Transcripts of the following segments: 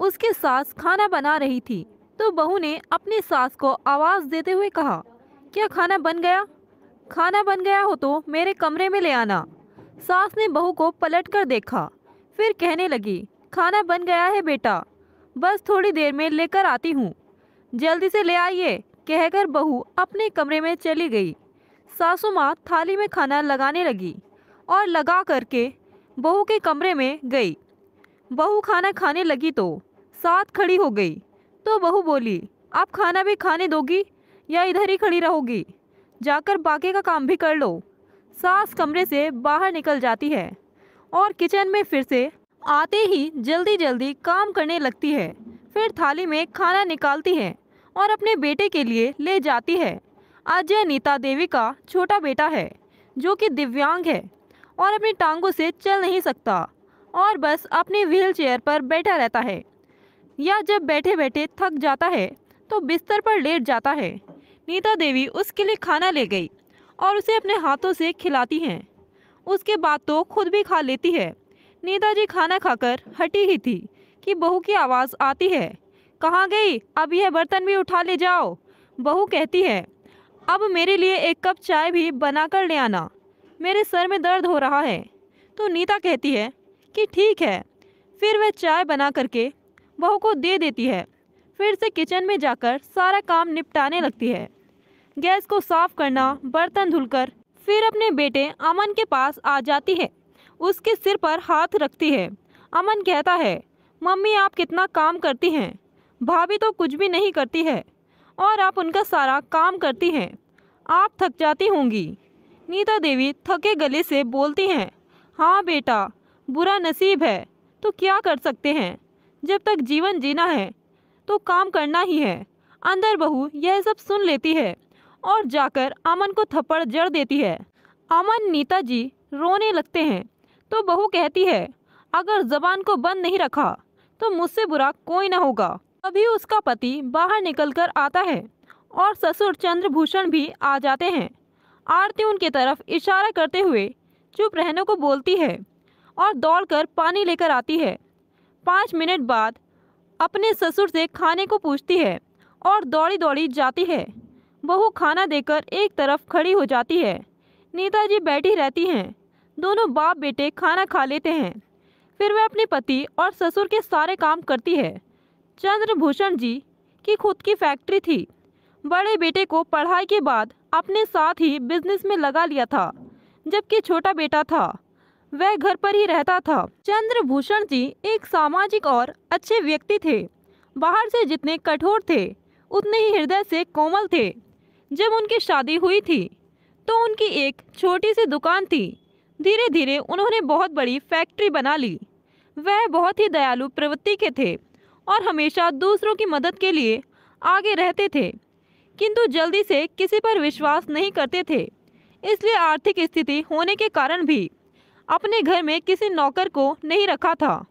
उसकी सास खाना बना रही थी तो बहू ने अपनी सास को आवाज देते हुए कहा, क्या खाना बन गया? खाना बन गया हो तो मेरे कमरे में ले आना। सास ने बहू को पलट कर देखा, फिर कहने लगी, खाना बन गया है बेटा, बस थोड़ी देर में लेकर आती हूँ, जल्दी से ले आइए, कहकर बहू अपने कमरे में चली गई। सासू माँ थाली में खाना लगाने लगी और लगा करके बहू के कमरे में गई। बहू खाना खाने लगी तो साथ खड़ी हो गई, तो बहू बोली, आप खाना भी खाने दोगी या इधर ही खड़ी रहोगी? जाकर बाकी का काम भी कर लो। सास कमरे से बाहर निकल जाती है और किचन में फिर से आते ही जल्दी जल्दी काम करने लगती है। फिर थाली में खाना निकालती है और अपने बेटे के लिए ले जाती है। अजय नीता देवी का छोटा बेटा है जो कि दिव्यांग है और अपनी टांगों से चल नहीं सकता और बस अपनी व्हील चेयर पर बैठा रहता है, या जब बैठे बैठे थक जाता है तो बिस्तर पर लेट जाता है। नीता देवी उसके लिए खाना ले गई और उसे अपने हाथों से खिलाती हैं। उसके बाद तो खुद भी खा लेती है। नीता जी खाना खाकर हटी ही थी कि बहू की आवाज़ आती है, कहाँ गई? अब यह बर्तन भी उठा ले जाओ। बहू कहती है, अब मेरे लिए एक कप चाय भी बना कर ले आना, मेरे सर में दर्द हो रहा है। तो नीता कहती है कि ठीक है। फिर वह चाय बना करके बहू को दे देती है। फिर से किचन में जाकर सारा काम निपटाने लगती है। गैस को साफ करना, बर्तन धुलकर फिर अपने बेटे अमन के पास आ जाती है। उसके सिर पर हाथ रखती है। अमन कहता है, मम्मी आप कितना काम करती हैं, भाभी तो कुछ भी नहीं करती है और आप उनका सारा काम करती हैं, आप थक जाती होंगी। नीता देवी थके गले से बोलती हैं, हाँ बेटा, बुरा नसीब है तो क्या कर सकते हैं, जब तक जीवन जीना है तो काम करना ही है। अंदर बहू यह सब सुन लेती है और जाकर अमन को थप्पड़ जड़ देती है। अमन नीता जी रोने लगते हैं तो बहू कहती है, अगर जबान को बंद नहीं रखा तो मुझसे बुरा कोई ना होगा। अभी उसका पति बाहर निकलकर आता है और ससुर चंद्रभूषण भी आ जाते हैं। आरती उनकी तरफ इशारा करते हुए चुप रहने को बोलती है और दौड़कर पानी लेकर आती है। 5 मिनट बाद अपने ससुर से खाने को पूछती है और दौड़ी दौड़ी जाती है। बहू खाना देकर एक तरफ खड़ी हो जाती है। नीता जी बैठी रहती हैं। दोनों बाप बेटे खाना खा लेते हैं। फिर वह अपने पति और ससुर के सारे काम करती है। चंद्रभूषण जी की खुद की फैक्ट्री थी। बड़े बेटे को पढ़ाई के बाद अपने साथ ही बिजनेस में लगा लिया था, जबकि छोटा बेटा था वह घर पर ही रहता था। चंद्रभूषण जी एक सामाजिक और अच्छे व्यक्ति थे। बाहर से जितने कठोर थे उतने ही हृदय से कोमल थे। जब उनकी शादी हुई थी तो उनकी एक छोटी सी दुकान थी। धीरे धीरे उन्होंने बहुत बड़ी फैक्ट्री बना ली। वह बहुत ही दयालु प्रवृत्ति के थे और हमेशा दूसरों की मदद के लिए आगे रहते थे, किंतु जल्दी से किसी पर विश्वास नहीं करते थे। इसलिए आर्थिक स्थिति होने के कारण भी अपने घर में किसी नौकर को नहीं रखा था।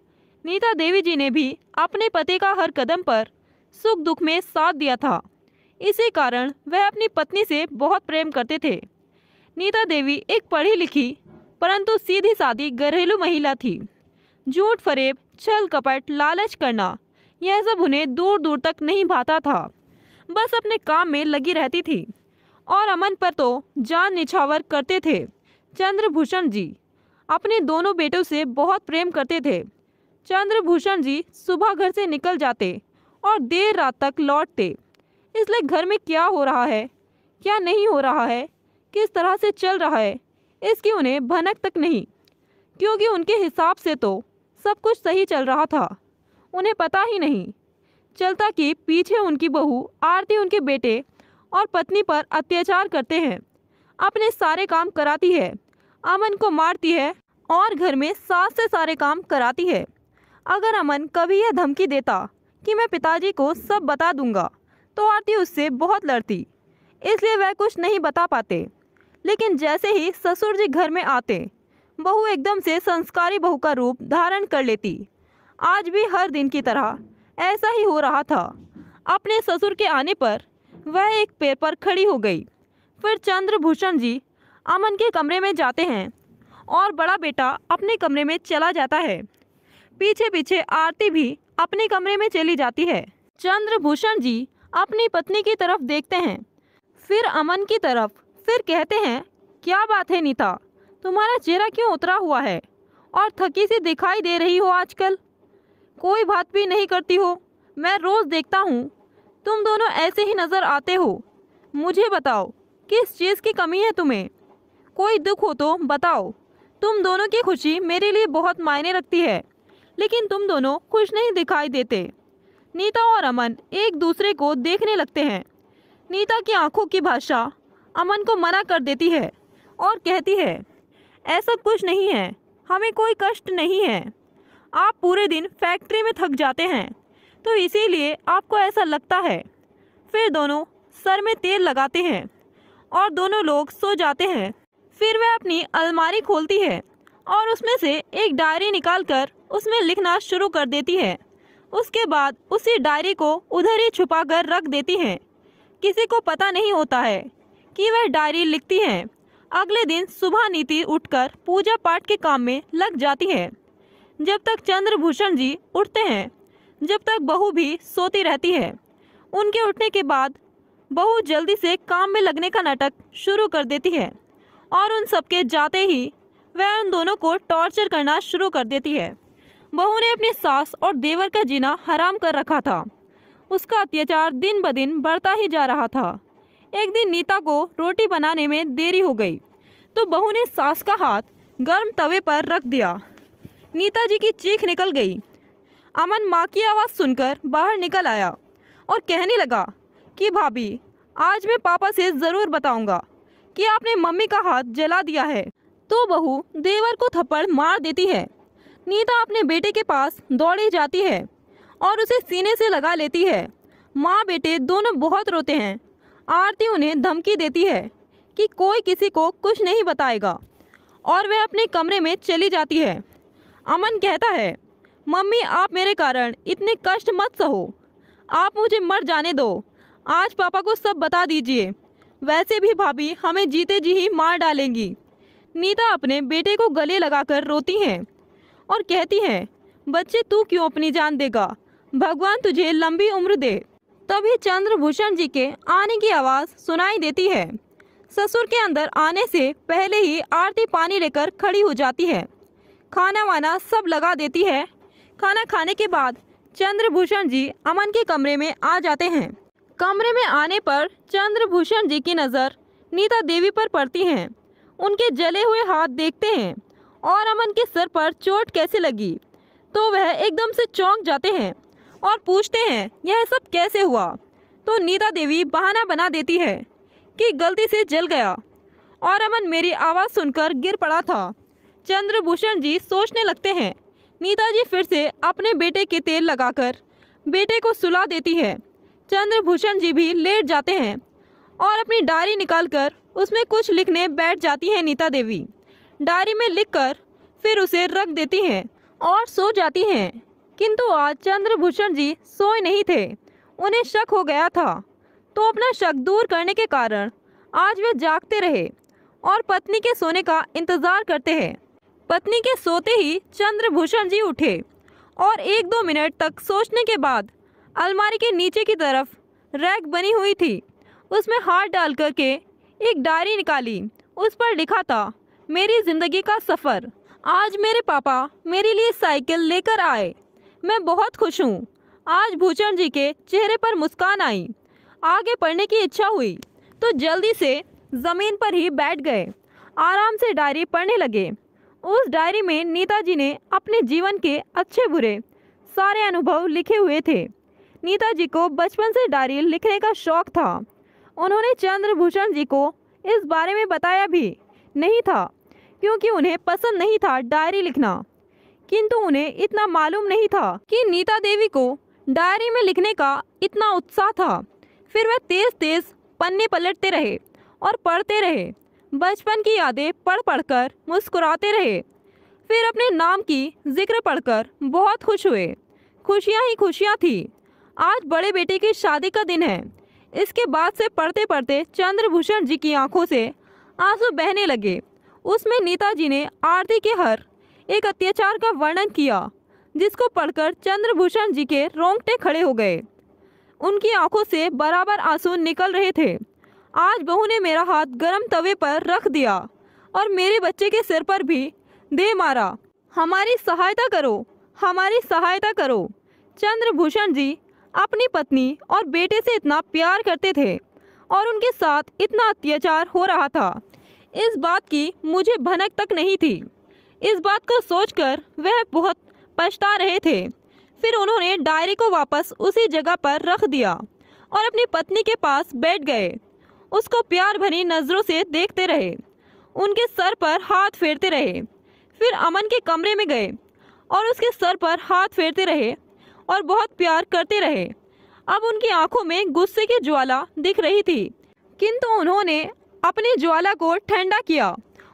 नीता देवी जी ने भी अपने पति का हर कदम पर सुख दुख में साथ दिया था। इसी कारण वह अपनी पत्नी से बहुत प्रेम करते थे। नीता देवी एक पढ़ी लिखी परंतु सीधी सादी घरेलू महिला थी। झूठ फरेब, छल कपट, लालच करना, यह सब उन्हें दूर दूर तक नहीं भाता था। बस अपने काम में लगी रहती थी और अमन पर तो जान निछावर करते थे। चंद्रभूषण जी अपने दोनों बेटों से बहुत प्रेम करते थे। चंद्रभूषण जी सुबह घर से निकल जाते और देर रात तक लौटते। इसलिए घर में क्या हो रहा है, क्या नहीं हो रहा है, किस तरह से चल रहा है, इसकी उन्हें भनक तक नहीं, क्योंकि उनके हिसाब से तो सब कुछ सही चल रहा था। उन्हें पता ही नहीं चलता कि पीछे उनकी बहू आरती उनके बेटे और पत्नी पर अत्याचार करते हैं। अपने सारे काम कराती है, अमन को मारती है और घर में सास से सारे काम कराती है। अगर अमन कभी यह धमकी देता कि मैं पिताजी को सब बता दूंगा तो आरती उससे बहुत लड़ती, इसलिए वह कुछ नहीं बता पाते। लेकिन जैसे ही ससुर जी घर में आते, बहू एकदम से संस्कारी बहू का रूप धारण कर लेती। आज भी हर दिन की तरह ऐसा ही हो रहा था। अपने ससुर के आने पर वह एक पैर पर खड़ी हो गई। फिर चंद्रभूषण जी अमन के कमरे में जाते हैं और बड़ा बेटा अपने कमरे में चला जाता है। पीछे पीछे आरती भी अपने कमरे में चली जाती है। चंद्रभूषण जी अपनी पत्नी की तरफ देखते हैं, फिर अमन की तरफ, फिर कहते हैं, क्या बात है नीता, तुम्हारा चेहरा क्यों उतरा हुआ है और थकी सी दिखाई दे रही हो आजकल? कोई बात भी नहीं करती हो। मैं रोज़ देखता हूँ तुम दोनों ऐसे ही नज़र आते हो। मुझे बताओ किस चीज़ की कमी है तुम्हें? कोई दुख हो तो बताओ। तुम दोनों की खुशी मेरे लिए बहुत मायने रखती है, लेकिन तुम दोनों खुश नहीं दिखाई देते। नीता और अमन एक दूसरे को देखने लगते हैं। नीता की आंखों की भाषा अमन को मना कर देती है और कहती है, ऐसा कुछ नहीं है, हमें कोई कष्ट नहीं है। आप पूरे दिन फैक्ट्री में थक जाते हैं तो इसीलिए आपको ऐसा लगता है। फिर दोनों सर में तेल लगाते हैं और दोनों लोग सो जाते हैं। फिर वह अपनी अलमारी खोलती है और उसमें से एक डायरी निकालकर उसमें लिखना शुरू कर देती है। उसके बाद उसी डायरी को उधर ही छुपा कर रख देती हैं। किसी को पता नहीं होता है कि वह डायरी लिखती हैं। अगले दिन सुबह नीति उठकर पूजा पाठ के काम में लग जाती है। जब तक चंद्रभूषण जी उठते हैं, जब तक बहू भी सोती रहती है। उनके उठने के बाद बहू जल्दी से काम में लगने का नाटक शुरू कर देती है और उन सबके जाते ही वह उन दोनों को टॉर्चर करना शुरू कर देती है। बहू ने अपनी सास और देवर का जीना हराम कर रखा था। उसका अत्याचार दिन ब दिन बढ़ता ही जा रहा था। एक दिन नीता को रोटी बनाने में देरी हो गई तो बहू ने सास का हाथ गर्म तवे पर रख दिया। नीता जी की चीख निकल गई। अमन माँ की आवाज़ सुनकर बाहर निकल आया और कहने लगा कि भाभी, आज मैं पापा से ज़रूर बताऊंगा कि आपने मम्मी का हाथ जला दिया है। तो बहू देवर को थप्पड़ मार देती है। नीता अपने बेटे के पास दौड़ी जाती है और उसे सीने से लगा लेती है। माँ बेटे दोनों बहुत रोते हैं। आरती उन्हें धमकी देती है कि कोई किसी को कुछ नहीं बताएगा और वह अपने कमरे में चली जाती है। अमन कहता है, मम्मी आप मेरे कारण इतने कष्ट मत सहो, आप मुझे मर जाने दो। आज पापा को सब बता दीजिए, वैसे भी भाभी हमें जीते जी ही मार डालेंगी। नीता अपने बेटे को गले लगाकर रोती हैं और कहती हैं, बच्चे तू क्यों अपनी जान देगा, भगवान तुझे लंबी उम्र दे। तभी चंद्रभूषण जी के आने की आवाज़ सुनाई देती है। ससुर के अंदर आने से पहले ही आरती पानी लेकर खड़ी हो जाती है। खाना वाना सब लगा देती है। खाना खाने के बाद चंद्रभूषण जी अमन के कमरे में आ जाते हैं। कमरे में आने पर चंद्रभूषण जी की नज़र नीता देवी पर पड़ती है। उनके जले हुए हाथ देखते हैं और अमन के सर पर चोट कैसे लगी तो वह एकदम से चौंक जाते हैं और पूछते हैं, यह सब कैसे हुआ? तो नीता देवी बहाना बना देती है कि गलती से जल गया और अमन मेरी आवाज़ सुनकर गिर पड़ा था। चंद्रभूषण जी सोचने लगते हैं। नीता जी फिर से अपने बेटे के तेल लगाकर बेटे को सुला देती है। चंद्रभूषण जी भी लेट जाते हैं और अपनी डायरी निकालकर उसमें कुछ लिखने बैठ जाती हैं नीता देवी। डायरी में लिखकर फिर उसे रख देती हैं और सो जाती हैं। किंतु आज चंद्रभूषण जी सोए नहीं थे। उन्हें शक हो गया था, तो अपना शक दूर करने के कारण आज वे जागते रहे और पत्नी के सोने का इंतज़ार करते हैं। पत्नी के सोते ही चंद्रभूषण जी उठे और 1-2 मिनट तक सोचने के बाद अलमारी के नीचे की तरफ रैक बनी हुई थी, उसमें हाथ डाल करके एक डायरी निकाली। उस पर लिखा था, मेरी ज़िंदगी का सफ़र। आज मेरे पापा मेरे लिए साइकिल लेकर आए, मैं बहुत खुश हूँ। आज भूषण जी के चेहरे पर मुस्कान आई। आगे पढ़ने की इच्छा हुई तो जल्दी से ज़मीन पर ही बैठ गए। आराम से डायरी पढ़ने लगे। उस डायरी में नीता जी ने अपने जीवन के अच्छे बुरे सारे अनुभव लिखे हुए थे। नीता जी को बचपन से डायरी लिखने का शौक़ था। उन्होंने चंद्रभूषण जी को इस बारे में बताया भी नहीं था क्योंकि उन्हें पसंद नहीं था डायरी लिखना। किंतु उन्हें इतना मालूम नहीं था कि नीता देवी को डायरी में लिखने का इतना उत्साह था। फिर वह तेज़ तेज़ पन्ने पलटते रहे और पढ़ते रहे। बचपन की यादें पढ़ पढ़कर मुस्कुराते रहे। फिर अपने नाम की जिक्र पढ़कर बहुत खुश हुए। खुशियाँ ही खुशियाँ थी। आज बड़े बेटे की शादी का दिन है। इसके बाद से पढ़ते पढ़ते चंद्रभूषण जी की आंखों से आंसू बहने लगे। उसमें नीता जी ने आरती के हर एक अत्याचार का वर्णन किया। जिसको पढ़कर चंद्रभूषण जी के रोंगटे खड़े हो गए। उनकी आंखों से बराबर आंसू निकल रहे थे। आज बहू ने मेरा हाथ गरम तवे पर रख दिया और मेरे बच्चे के सिर पर भी दे मारा। हमारी सहायता करो, हमारी सहायता करो। चंद्रभूषण जी अपनी पत्नी और बेटे से इतना प्यार करते थे और उनके साथ इतना अत्याचार हो रहा था, इस बात की मुझे भनक तक नहीं थी। इस बात को सोचकर वह बहुत पछता रहे थे। फिर उन्होंने डायरी को वापस उसी जगह पर रख दिया और अपनी पत्नी के पास बैठ गए। उसको प्यार भरी नज़रों से देखते रहे, उनके सर पर हाथ फेरते रहे। फिर अमन के कमरे में गए और उसके सर पर हाथ फेरते रहे और बहुत प्यार करते रहे। अब उनकी आंखों में गुस्से की ज्वाला दिख रही थी, किंतु उन्होंने अपनी ज्वाला को ठंडा किया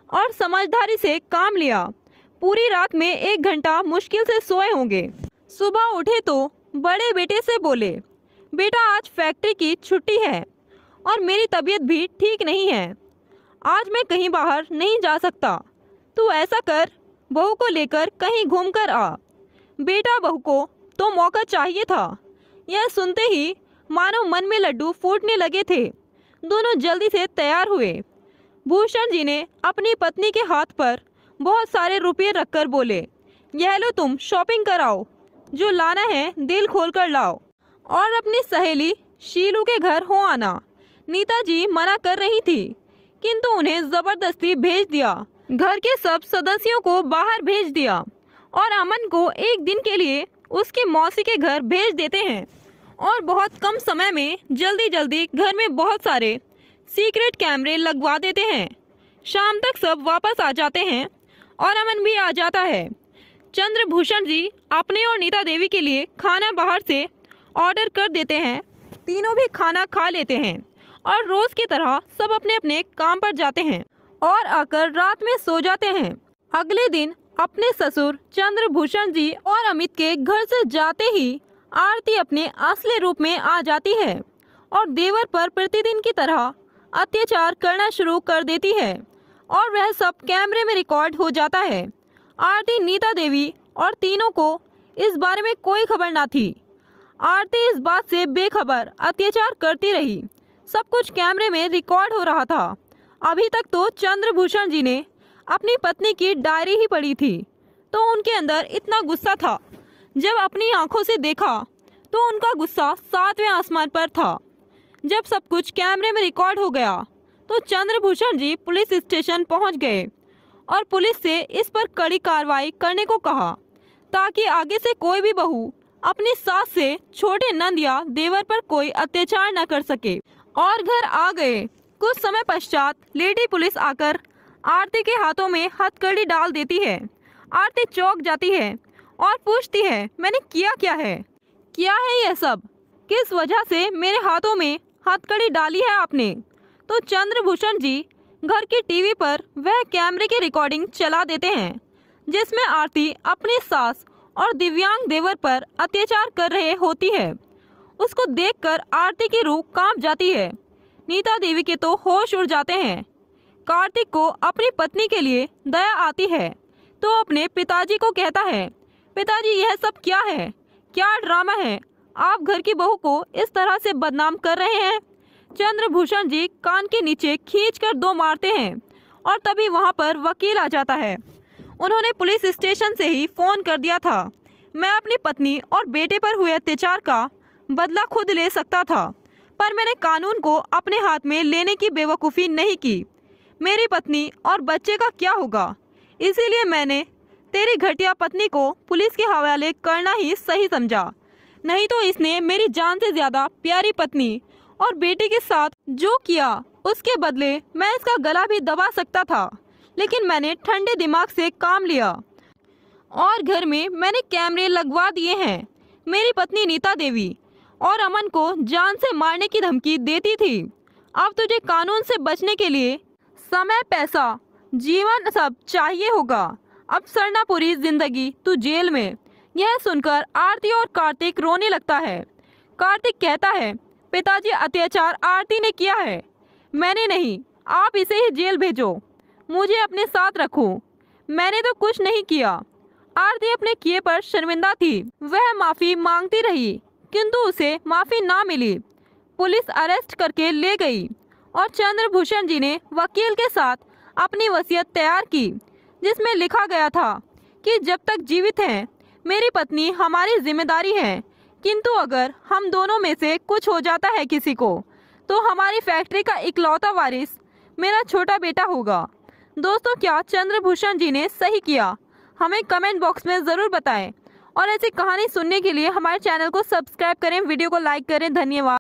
और समझदारी से काम लिया। पूरी रात में 1 घंटा मुश्किल से सोए होंगे। सुबह उठे तो बड़े बेटे से बोले, बेटा आज फैक्ट्री की छुट्टी है और मेरी तबीयत भी ठीक नहीं है। आज मैं कहीं बाहर नहीं जा सकता। तू ऐसा कर, बहू को लेकर कहीं घूम कर आ। बेटा बहू को तो मौका चाहिए था। यह सुनते ही मानो मन में लड्डू फूटने लगे थे। दोनों जल्दी से तैयार हुए। भूषण जी ने अपनी पत्नी के हाथ पर बहुत सारे रुपये रखकर बोले, यह लो तुम शॉपिंग कराओ, जो लाना है दिल खोल कर लाओ और अपनी सहेली शीलू के घर हो आना। नीता जी मना कर रही थी, किंतु उन्हें जबरदस्ती भेज दिया। घर के सब सदस्यों को बाहर भेज दिया और अमन को एक दिन के लिए उसकी मौसी के घर भेज देते हैं और बहुत कम समय में जल्दी जल्दी घर में बहुत सारे सीक्रेट कैमरे लगवा देते हैं। शाम तक सब वापस आ जाते हैं और अमन भी आ जाता है। चंद्रभूषण जी अपने और नीता देवी के लिए खाना बाहर से ऑर्डर कर देते हैं। तीनों भी खाना खा लेते हैं और रोज की तरह सब अपने अपने काम पर जाते हैं और आकर रात में सो जाते हैं। अगले दिन अपने ससुर चंद्रभूषण जी और अमित के घर से जाते ही आरती अपने असली रूप में आ जाती है और देवर पर प्रतिदिन की तरह अत्याचार करना शुरू कर देती है और वह सब कैमरे में रिकॉर्ड हो जाता है। आरती, नीता देवी और तीनों को इस बारे में कोई खबर ना थी। आरती इस बात से बेखबर अत्याचार करती रही। सब कुछ कैमरे में रिकॉर्ड हो रहा था। अभी तक तो चंद्रभूषण जी ने अपनी पत्नी की डायरी ही पढ़ी थी, तो उनके अंदर इतना गुस्सा था। जब अपनी आंखों से देखा तो उनका गुस्सा 7वें आसमान पर था। जब सब कुछ कैमरे में रिकॉर्ड हो गया तो चंद्रभूषण जी पुलिस स्टेशन पहुंच गए और पुलिस से इस पर कड़ी कार्रवाई करने को कहा, ताकि आगे से कोई भी बहू अपनी सास से छोटे नंद या देवर पर कोई अत्याचार न कर सके। और घर आ गए। कुछ समय पश्चात लेडी पुलिस आकर आरती के हाथों में हथकड़ी डाल देती है। आरती चौंक जाती है और पूछती है, मैंने किया क्या है? क्या है यह सब? किस वजह से मेरे हाथों में हथकड़ी डाली है आपने? तो चंद्रभूषण जी घर की टीवी पर वह कैमरे की रिकॉर्डिंग चला देते हैं, जिसमें आरती अपनी सास और दिव्यांग देवर पर अत्याचार कर रहे होती है। उसको देखकर आरती की रूह कांप जाती है। नीता देवी के तो होश उड़ जाते हैं। कार्तिक को अपनी पत्नी के लिए दया आती है तो अपने पिताजी को कहता है, पिताजी यह सब क्या है? क्या ड्रामा है? आप घर की बहू को इस तरह से बदनाम कर रहे हैं। चंद्रभूषण जी कान के नीचे खींचकर 2 मारते हैं और तभी वहां पर वकील आ जाता है। उन्होंने पुलिस स्टेशन से ही फोन कर दिया था। मैं अपनी पत्नी और बेटे पर हुए अत्याचार का बदला खुद ले सकता था, पर मैंने कानून को अपने हाथ में लेने की बेवकूफ़ी नहीं की। मेरी पत्नी और बच्चे का क्या होगा? इसीलिए मैंने तेरी घटिया पत्नी को पुलिस के हवाले करना ही सही समझा। नहीं तो इसने मेरी जान से ज़्यादा प्यारी पत्नी और बेटे के साथ जो किया उसके बदले मैं इसका गला भी दबा सकता था, लेकिन मैंने ठंडे दिमाग से काम लिया और घर में मैंने कैमरे लगवा दिए हैं। मेरी पत्नी नीता देवी और अमन को जान से मारने की धमकी देती थी। अब तुझे कानून से बचने के लिए समय, पैसा, जीवन सब चाहिए होगा। अब सरना पूरी जिंदगी तू जेल में। यह सुनकर आरती और कार्तिक रोने लगता है। कार्तिक कहता है, पिताजी अत्याचार आरती ने किया है, मैंने नहीं। आप इसे ही जेल भेजो, मुझे अपने साथ रखो। मैंने तो कुछ नहीं किया। आरती अपने किए पर शर्मिंदा थी। वह माफी मांगती रही किंतु उसे माफी ना मिली। पुलिस अरेस्ट करके ले गई और चंद्रभूषण जी ने वकील के साथ अपनी वसीयत तैयार की, जिसमें लिखा गया था कि जब तक जीवित हैं मेरी पत्नी हमारी जिम्मेदारी है, किंतु अगर हम दोनों में से कुछ हो जाता है किसी को, तो हमारी फैक्ट्री का इकलौता वारिस मेरा छोटा बेटा होगा। दोस्तों, क्या चंद्रभूषण जी ने सही किया? हमें कमेंट बॉक्स में ज़रूर बताएं और ऐसी कहानी सुनने के लिए हमारे चैनल को सब्सक्राइब करें, वीडियो को लाइक करें। धन्यवाद।